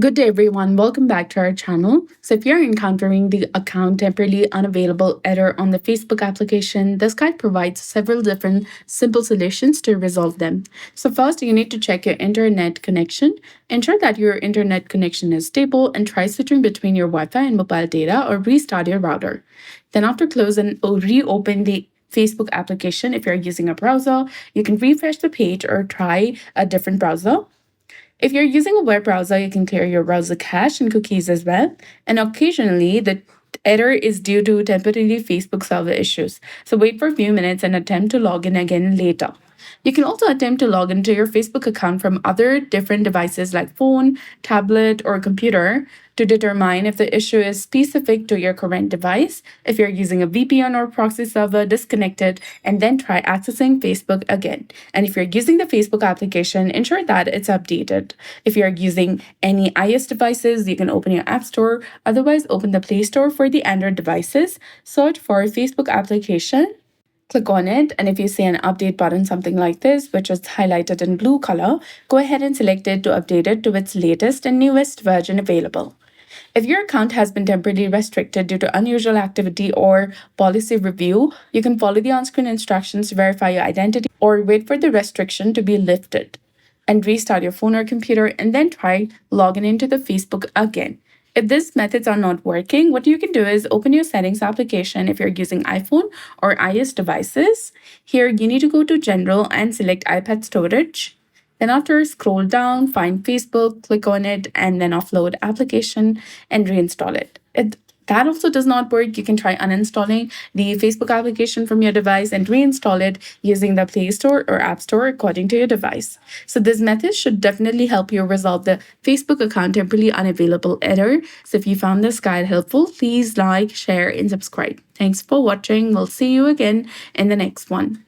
Good day, everyone. Welcome back to our channel. So, if you're encountering the account temporarily unavailable error on the Facebook application, this guide provides several different simple solutions to resolve them. So, first, you need to check your internet connection. Ensure that your internet connection is stable and try switching between your Wi Fi and mobile data or restart your router. Then, after close and reopen the Facebook application, if you're using a browser, you can refresh the page or try a different browser. If you're using a web browser, you can clear your browser cache and cookies as well. And occasionally, the error is due to temporary Facebook server issues. So wait for a few minutes and attempt to log in again later. You can also attempt to log into your Facebook account from other different devices like phone, tablet, or computer to determine if the issue is specific to your current device. If you're using a VPN or proxy server, disconnect it and then try accessing Facebook again. And if you're using the Facebook application, ensure that it's updated. If you're using any iOS devices, you can open your App Store. Otherwise, open the Play Store for the Android devices. Search for Facebook application. Click on it, and if you see an update button, something like this, which is highlighted in blue color, go ahead and select it to update it to its latest and newest version available. If your account has been temporarily restricted due to unusual activity or policy review, you can follow the on-screen instructions to verify your identity or wait for the restriction to be lifted and restart your phone or computer and then try logging into the Facebook again. If these methods are not working, what you can do is open your settings application if you're using iPhone or iOS devices. Here, you need to go to General and select iPad storage. Then after, scroll down, find Facebook, click on it, and then offload application and reinstall it. If that also does not work, you can try uninstalling the Facebook application from your device and reinstall it using the Play Store or App Store according to your device. So this method should definitely help you resolve the Facebook account temporarily unavailable error. So if you found this guide helpful, please like, share, and subscribe. Thanks for watching. We'll see you again in the next one.